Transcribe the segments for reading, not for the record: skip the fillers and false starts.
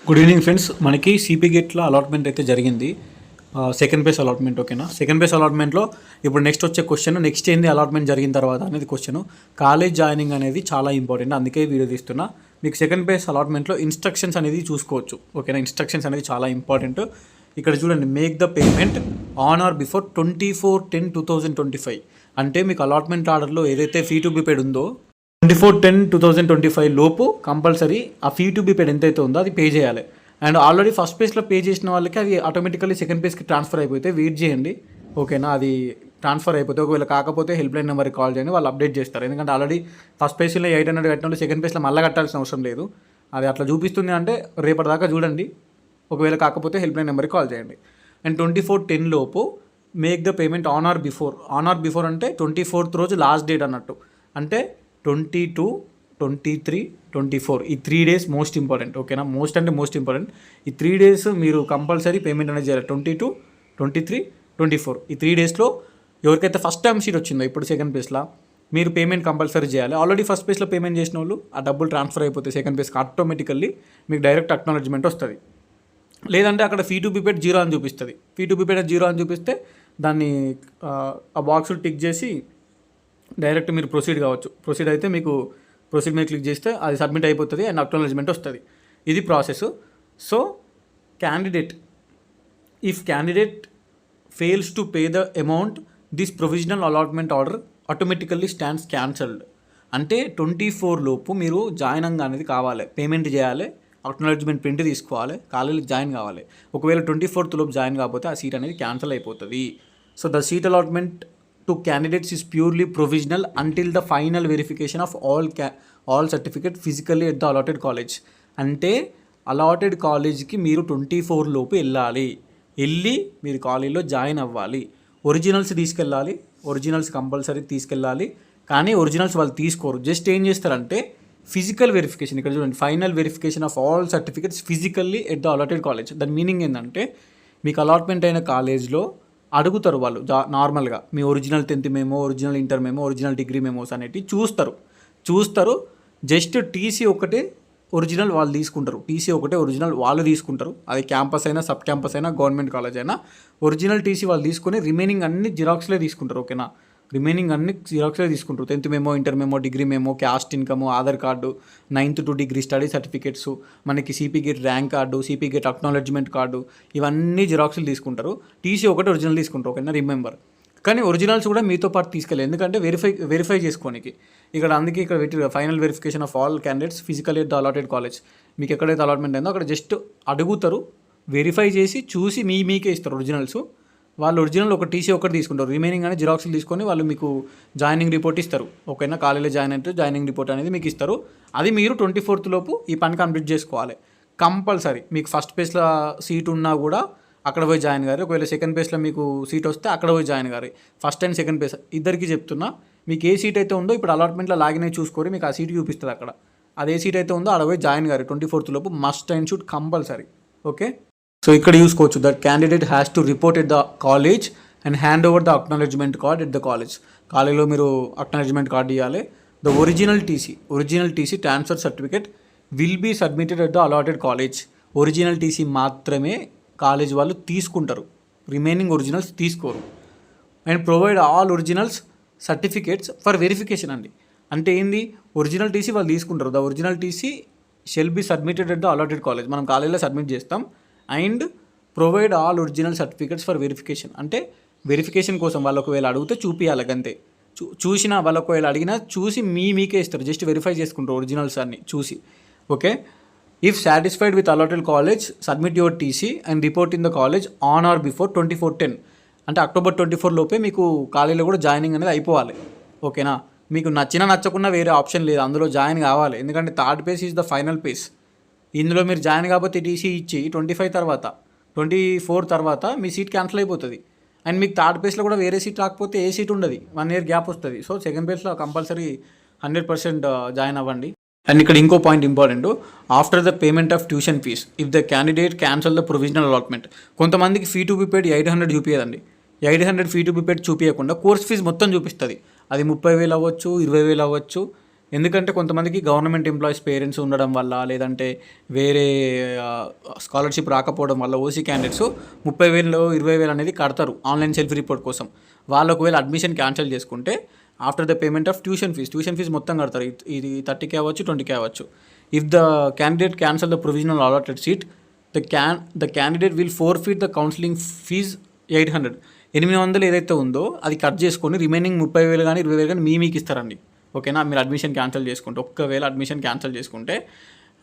Good evening friends. మనకి CP గేట్లో allotment అయితే జరిగింది. Second phase allotment. ఓకేనా, సెకండ్ ఫేజ్ అలాట్మెంట్లో ఇప్పుడు నెక్స్ట్ వచ్చే క్వశ్చన్, నెక్స్ట్ ఏంది అలాట్మెంట్ జరిగిన తర్వాత అనేది క్వశ్చన్. కాలేజ్ జాయినింగ్ అనేది చాలా ఇంపార్టెంట్, అందుకే వీడియో తీస్తున్నా. మీకు సెకండ్ ఫేజ్ అలాట్మెంట్లో ఇన్స్ట్రక్షన్స్ అనేది చూసుకోవచ్చు. ఓకేనా, ఇన్స్ట్రక్షన్స్ అనేది చాలా ఇంపార్టెంట్. ఇక్కడ చూడండి, make the payment on are before 24/10/2025. అంటే మీకు అలాట్మెంట్ ఆర్డర్లో ఏదైతే ఫీ టు బి పేడ్ ఉందో 24/10/2025 లోపు కంపల్సరీ ఆ ఫీ టు బి పేడ్ ఎంతైతే ఉందో అది పే చేయాలి. అండ్ ఆల్రెడీ ఫస్ట్ పేజ్లో పే చేసిన వాళ్ళకి అది ఆటోమేటికల్లీ సెకండ్ పేజ్కి ట్రాన్స్ఫర్ అయిపోతే వెయిట్ చేయండి. ఓకేనా, అది ట్రాన్స్ఫర్ అయిపోతే ఒకవేళ కాకపోతే హెల్ప్ లైన్ నెంబర్కి కాల్ చేయండి, వాళ్ళు అప్డేట్ చేస్తారు. ఎందుకంటే ఆల్రెడీ ఫస్ట్ పేజ్లో 800 కట్టిన సెకండ్ పేజ్లో మళ్ళీ కట్టాల్సిన అవసరం లేదు. అది అట్లా చూపిస్తుంది అంటే రేపటిదాకా చూడండి. ఒకవేళ కాకపోతే హెల్ప్ లైన్ నెంబర్కి కాల్ చేయండి. అండ్ 24/10 లోపు make the payment on are before. On are before అంటే 24th రోజు లాస్ట్ డేట్ అన్నట్టు. అంటే 22, 23, 24 ఈ 3 days మోస్ట్ ఇంపార్టెంట్. ఓకేనా, మోస్ట్ అంటే మోస్ట్ ఇంపార్టెంట్. ఈ 3 days మీరు కంపల్సరీ పేమెంట్ అనేది చేయాలి. 22, 23, 24 ఈ 3 daysలో ఎవరికైతే ఫస్ట్ టైం షీట్ వచ్చిందో ఇప్పుడు సెకండ్ పేజ్లో మీరు పేమెంట్ కంపల్సరీ చేయాలి. ఆల్రెడీ ఫస్ట్ పేజ్లో పేమెంట్ చేసిన వాళ్ళు ఆ డబ్బులు ట్రాన్స్ఫర్ అయిపోతే సెకండ్ పేజ్కి ఆటోమేటికల్లీ మీకు డైరెక్ట్ అక్నాలెడ్జ్మెంట్ వస్తుంది. లేదంటే అక్కడ ఫీ టు బి పేడ్ 0 అని చూపిస్తుంది. ఫీ టు బి పేడ్ 0 అని చూపిస్తే దాన్ని ఆ బాక్స్ టిక్ చేసి డైరెక్ట్ మీరు ప్రొసీడ్ కావచ్చు. ప్రొసీడ్ అయితే మీకు ప్రొసీడ్ మీద క్లిక్ చేస్తే అది సబ్మిట్ అయిపోతుంది అండ్ అక్నాలెడ్జ్మెంట్ వస్తుంది. ఇది process. So if candidate fails to pay the amount, this provisional allotment order automatically stands cancelled. అంటే 24 లోపు మీరు జాయిన్ అనేది కావాలి, పేమెంట్ చేయాలి, అక్నాలెడ్జ్మెంట్ ప్రింట్ తీసుకోవాలి, కాలేజీకి జాయిన్ కావాలి. ఒకవేళ 24th లోపు జాయిన్ కాకపోతే ఆ సీట్ అనేది క్యాన్సిల్ అయిపోతుంది. So the seat allotment to candidates is purely provisional until the final verification of all certificate physically at the allotted college. అంటే అలాటెడ్ కాలేజ్కి మీరు 24 లోపు వెళ్ళి మీరు కాలేజీలో జాయిన్ అవ్వాలి. ఒరిజినల్స్ తీసుకెళ్ళాలి, ఒరిజినల్స్ కంపల్సరీ తీసుకెళ్ళాలి. కానీ ఒరిజినల్స్ వాళ్ళు తీసుకోరు. జస్ట్ ఏం చేస్తారంటే ఫిజికల్ వెరిఫికేషన్, ఇక్కడ చూడండి, final verification of all certificates physically at the allotted college. దాని మీనింగ్ ఏంటంటే మీకు అలాట్మెంట్ అయిన కాలేజ్లో అడుగుతారు వాళ్ళు నార్మల్గా మీ original 10th memo, original inter memo, original degree memos అనేటివి చూస్తారు. జస్ట్ టీసీ ఒకటే ఒరిజినల్ వాళ్ళు తీసుకుంటారు. టీసీ ఒకటే ఒరిజినల్ వాళ్ళు తీసుకుంటారు. అది క్యాంపస్ అయినా, సబ్ క్యాంపస్ అయినా, గవర్నమెంట్ కాలేజ్ అయినా ఒరిజినల్ టీసీ వాళ్ళు తీసుకొని రిమైనింగ్ అన్ని జిరాక్స్లే తీసుకుంటారు. ఓకేనా, రిమైనింగ్ అన్ని జిరాక్స్లే తీసుకుంటారు. 10th memo, inter memo, degree memo, caste income, Aadhaar card, 9th to degree study certificates, మనకి CP GET rank card, CP GET acknowledgement card, ఇవన్నీ జిరాక్స్లు తీసుకుంటారు. టీసీ ఒకటి ఒరిజినల్ తీసుకుంటారు. ఓకేనా, రిమెంబర్. కానీ ఒరిజినల్స్ కూడా మీతో పాటు తీసుకెళ్ళి, ఎందుకంటే వెరిఫై చేసుకోనికి అందుకే ఇక్కడ పెట్టి final verification of all candidates physical at the allotted college. మీకు ఎక్కడైతే అలాట్మెంట్ అయిందో అక్కడ జస్ట్ అడుగుతారు, వెరిఫై చేసి చూసి మీకే ఇస్తారు ఒరిజినల్స్. వాళ్ళు ఒరిజినల్ ఒక టీసీ ఒకటి తీసుకుంటారు, రిమైనింగ్ అనేది జిరాక్స్లు తీసుకొని వాళ్ళు మీకు జాయినింగ్ రిపోర్ట్ ఇస్తారు. ఓకేనా, కాలేజీలో జాయిన్ అయితే జాయినింగ్ రిపోర్ట్ అనేది మీకు ఇస్తారు. అది మీరు 24th లోపు ఈ పని కంప్లీట్ చేసుకోవాలి కంపల్సరీ. మీకు ఫస్ట్ పేజ్లో సీట్ ఉన్నా కూడా అక్కడ పోయి జాయిన్ గారు. ఒకవేళ సెకండ్ పేజ్లో మీకు సీట్ వస్తే అక్కడ పోయి జాయిన్ గారు. ఫస్ట్ అండ్ సెకండ్ పేజ్ ఇద్దరికి చెప్తున్నా, మీకు ఏ సీట్ అయితే ఉందో ఇప్పుడు అలాట్మెంట్లో లాగిన్ అయి చూసుకొని మీకు ఆ సీట్ చూపిస్తుంది అక్కడ. అదే సీట్ అయితే ఉందో అక్కడ పోయి జాయిన్ గారు 24th లోపు. Must and should compulsory. Okay, so ఇక్కడ చూసుకోవచ్చు, that candidate has to report at the college and hand over the acknowledgement card at the college. కాలేజ్లో మీరు అక్నాలెడ్జ్మెంట్ కార్డ్ ఇవ్వాలి. The original TC transfer certificate will be submitted at the allotted college. Original TC మాత్రమే college వాళ్ళు తీసుకుంటారు, remaining originals తీసుకోరు. And provide all originals certificates for verification అండి. అంటే ఏంది, ఒరిజినల్ టీసీ వాళ్ళు తీసుకుంటారు. The original TC shall be submitted at the allotted college. మనం కాలేజ్లో సబ్మిట్ చేస్తాం. And provide all original certificates for verification. అంటే వెరిఫికేషన్ కోసం వాళ్ళు ఒకవేళ అడిగితే చూపించాలి అంతే. చూసిన వాళ్ళు ఒకవేళ అడిగినా చూసి మీకే ఇస్తారు. జస్ట్ వెరిఫై చేసుకుంటారు ఒరిజినల్స్ అన్ని చూసి. Okay, if satisfied with allotted college submit your TC and report in the college on are before 24/10. అంటే October 24 లోపే మీకు కాలేజీలో కూడా జాయినింగ్ అనేది అయిపోవాలి. ఓకేనా, మీకు నచ్చకున్నా వేరే ఆప్షన్ లేదు, అందులో జాయిన్ కావాలి. ఎందుకంటే third page is the final page. ఇందులో మీరు జాయిన్ కాకపోతే టీసీ ఇచ్చి 24 తర్వాత మీ సీట్ క్యాన్సిల్ అయిపోతుంది. అండ్ మీకు థర్డ్ పేజ్లో కూడా వేరే సీట్ రాకపోతే ఏ సీట్ ఉండదు, 1 year గ్యాప్ వస్తుంది. సో సెకండ్ పేజ్లో కంపల్సరీ 100% జాయిన్ అవ్వండి. అండ్ ఇక్కడ ఇంకో point important, after the payment of tuition fee if the candidate cancel the provisional allotment. కొంతమందికి ఫీ టు బి పేడ్ 800 చూపించదండి. 800 ఫీ టు బి పేడ్ చూపించకుండా course fee మొత్తం చూపిస్తుంది. అది 30,000 అవ్వచ్చు, 20,000 అవ్వచ్చు, ఎందుకంటే కొంతమందికి గవర్నమెంట్ ఎంప్లాయీస్ పేరెంట్స్ ఉండడం వల్ల, లేదంటే వేరే స్కాలర్షిప్ రాకపోవడం వల్ల ఓసీ క్యాండిడేట్స్ 30,000 20,000 అనేది కడతారు ఆన్లైన్ సెల్ఫ్ రిపోర్ట్ కోసం. వాళ్ళు ఒకవేళ అడ్మిషన్ క్యాన్సిల్ చేసుకుంటే after the payment of tuition fees మొత్తం కడతారు. ఇది 30K అవ్వచ్చు, 20K అవ్వచ్చు. If the candidate cancel the provisional allotted seat, the candidate will forfeit the counselling fees 800. 800 ఏదైతే ఉందో అది కట్ చేసుకొని రిమైనింగ్ 30,000 కానీ 20,000 కానీ మీకు ఇస్తారండి. ఓకేనా, మీరు అడ్మిషన్ క్యాన్సిల్ చేసుకుంటే, ఒక్కవేళ అడ్మిషన్ క్యాన్సిల్ చేసుకుంటే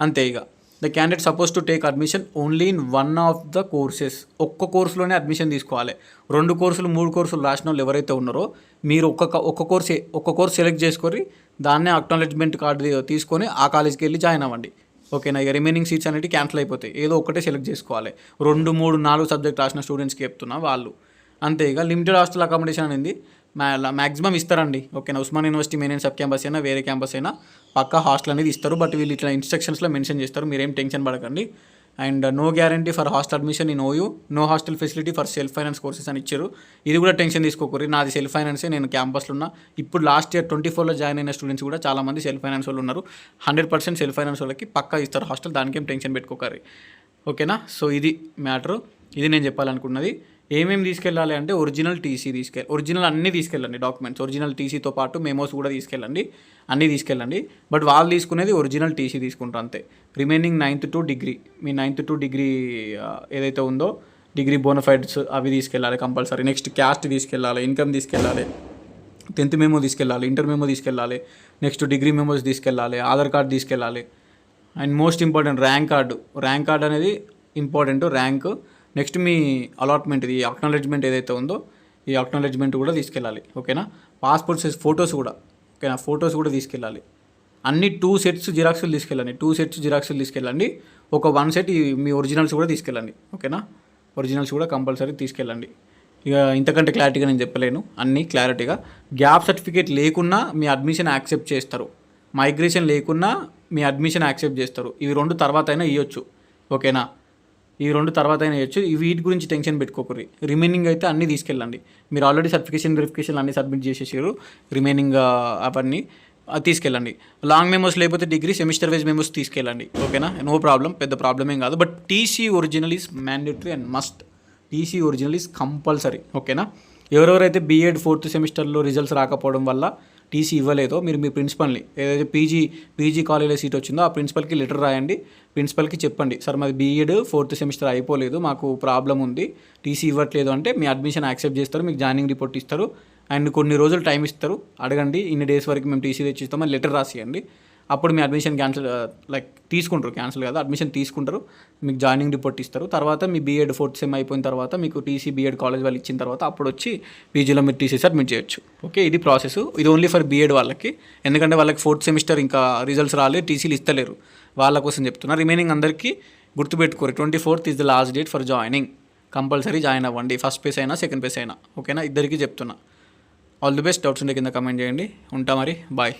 అంతే. ఇక the candidate suppose to take admission only in one of the courses. ఒక్క కోర్సులోనే అడ్మిషన్ తీసుకోవాలి. 2 కోర్సులు 3 కోర్సులు రాసిన వాళ్ళు ఎవరైతే ఉన్నారో మీరు ఒక్క కోర్స్ సెలెక్ట్ చేసుకొని దాన్నే అక్నాలెడ్జ్మెంట్ కార్డు తీసుకొని ఆ కాలేజ్కి వెళ్ళి జాయిన్ అవ్వండి. ఓకేనా, ఇక రిమైనింగ్ సీట్స్ అనేవి క్యాన్సిల్ అయిపోతాయి. ఏదో ఒకటే సెలెక్ట్ చేసుకోవాలి. 2, 3, 4 సబ్జెక్ట్ రాసిన స్టూడెంట్స్కి చెప్తున్నా వాళ్ళు. అంతే. ఇక లిమిటెడ్ హాస్టల్ అకామిడేషన్ అనేది మ్యాక్సిమం ఇస్తారండి. ఓకేనా, Osman university main sub campus అయినా వేరే క్యాంపస్ అయినా పక్కా హాస్టల్ అనేది ఇస్తారు. బట్ వీళ్ళు ఇట్లా ఇన్స్ట్రక్షన్స్లో మెన్షన్ చేస్తారు, మీరేం టెన్షన్ పడకండి. And no guarantee for hostel admission in OU, no hostel facility for self finance courses అని ఇచ్చారు. ఇది కూడా టెన్షన్ తీసుకోకూరి. నాది సెల్ఫ్ ఫైనాన్సే, నేను క్యాంపస్లో ఉన్నా. ఇప్పుడు లాస్ట్ ఇయర్ 24లో జాయిన్ అయిన స్టూడెంట్స్ కూడా చాలామంది సెల్ఫ్ ఫైనాన్స్ వాళ్ళు ఉన్నారు. 100% సెల్ఫ్ ఫైనాన్స్ వాళ్ళకి పక్కా ఇస్తారు హాస్టల్, దానికేం టెన్షన్ పెట్టుకోకరి. ఓకేనా, సో ఇది మ్యాటరు. ఇది నేను చెప్పాలనుకున్నది. ఏమేమి తీసుకెళ్ళాలి అంటే ఒరిజినల్ టీసీ ఒరిజినల్ అన్నీ తీసుకెళ్ళండి. డాక్యుమెంట్స్ ఒరిజినల్ టీసీతో పాటు మెమోస్ కూడా తీసుకెళ్ళండి, అన్నీ తీసుకెళ్ళండి. బట్ వాళ్ళు తీసుకునేది ఒరిజినల్ టీసీ తీసుకుంటారు అంతే. Remaining 9th to degree, me 9th to degree ఏదైతే ఉందో డిగ్రీ బోనఫైడ్స్ అవి తీసుకెళ్ళాలి కంపల్సరీ. నెక్స్ట్ క్యాస్ట్ తీసుకెళ్ళాలి, ఇన్కమ్ తీసుకెళ్ళాలి, 10th మెమో తీసుకెళ్ళాలి, ఇంటర్ మెమో తీసుకెళ్ళాలి, నెక్స్ట్ డిగ్రీ మెమోస్ తీసుకెళ్ళాలి, ఆధార్ కార్డు తీసుకెళ్ళాలి. And most important rank card అనేది ఇంపార్టెంట్. ర్యాంక్, నెక్స్ట్ మీ అలాట్మెంట్, ఈ అక్నాలెడ్జ్మెంట్ ఏదైతే ఉందో ఈ అక్నాలెడ్జ్మెంట్ కూడా తీసుకెళ్ళాలి. ఓకేనా, పాస్పోర్ట్ సైజ్ ఫొటోస్ కూడా, ఓకేనా, ఫొటోస్ కూడా తీసుకెళ్ళాలి. అన్ని 2 sets జిరాక్స్లు తీసుకెళ్ళండి. 2 sets జిరాక్స్లు తీసుకెళ్ళండి. ఒక 1 set మీ ఒరిజినల్స్ కూడా తీసుకెళ్ళండి. ఓకేనా, ఒరిజినల్స్ కూడా కంపల్సరీ తీసుకెళ్ళండి. ఇక ఇంతకంటే క్లారిటీగా నేను చెప్పలేను, అన్నీ క్లారిటీగా. గ్యాప్ సర్టిఫికేట్ లేకున్నా మీ అడ్మిషన్ యాక్సెప్ట్ చేస్తారు, మైగ్రేషన్ లేకున్నా మీ అడ్మిషన్ యాక్సెప్ట్ చేస్తారు. ఇవి 2 తర్వాత అయినా ఇవ్వచ్చు. ఓకేనా, ఇవి 2 తర్వాత అయినా ఇవ్వచ్చు. వీటి గురించి టెన్షన్ పెట్టుకోకూరి. రిమైనింగ్ అయితే అన్నీ తీసుకెళ్ళండి. మీరు ఆల్రెడీ సర్టిఫికేషన్ వెరిఫికేషన్ అన్నీ సబ్మిట్ చేసేసారు. రిమైనింగ్ అవన్నీ తీసుకెళ్ళండి. లాంగ్ మెమోస్ లేకపోతే డిగ్రీ సెమిస్టర్ వైజ్ మెమోస్ తీసుకెళ్ళండి. ఓకేనా, నో ప్రాబ్లం, పెద్ద ప్రాబ్లం ఏం కాదు. But TC original is mandatory and must. TC original is compulsory. ఓకేనా, ఎవరెవరైతే బీఎడ్ 4th సెమిస్టర్లో రిజల్ట్స్ రాకపోవడం వల్ల టీసీ ఇవ్వలేదో మీరు మీ ప్రిన్సిపల్ని, ఏదైతే పీజీ కాలేజీలో సీట్ వచ్చిందో ఆ ప్రిన్సిపల్కి లెటర్ రాయండి. ప్రిన్సిపల్కి చెప్పండి, సార్ మాది బీఎడ్ 4th సెమిస్టర్ అయిపోలేదు, మాకు ప్రాబ్లం ఉంది, టీసీ ఇవ్వట్లేదు అంటే మీ అడ్మిషన్ యాక్సెప్ట్ చేస్తారు, మీకు జాయినింగ్ రిపోర్ట్ ఇస్తారు. అండ్ కొన్ని రోజులు టైం ఇస్తారు, అడగండి ఇన్ని డేస్ వరకు మేము టీసీ తెచ్చిస్తామని లెటర్ రాసియండి. అప్పుడు మీ అడ్మిషన్ క్యాన్సిల్ తీసుకుంటారు, క్యాన్సిల్ కాదు, అడ్మిషన్ తీసుకుంటారు, మీకు జాయినింగ్ రిపోర్ట్ ఇస్తారు. తర్వాత మీ బీఎడ్ 4th సెమ్ అయిపోయిన తర్వాత మీకు టీసీ బీఎడ్ కాలేజ్ వాళ్ళు ఇచ్చిన తర్వాత అప్పుడు వచ్చి పీజీలో మీరు టీసీ సబ్మిట్ చేయొచ్చు. ఓకే, ఇది ప్రాసెస్. ఇది ఓన్లీ ఫర్ బీఎడ్ వాళ్ళకి, ఎందుకంటే వాళ్ళకి 4th సెమిస్టర్ ఇంకా రిజల్ట్స్ రాలేదు, టీసీలు ఇస్తలేరు, వాళ్ళ కోసం చెప్తున్నా. రిమైనింగ్ అందరికీ గుర్తుపెట్టుకోరు, 24th is the last date for joining. Compulsory join అవ్వండి, ఫస్ట్ పేస్ అయినా సెకండ్ పేస్ అయినా. ఓకేనా, ఇద్దరికి చెప్తున్నా. All the best. డౌట్స్ ఉంటే కింద కమెంట్ చేయండి. ఉంటా మరి, బాయ్.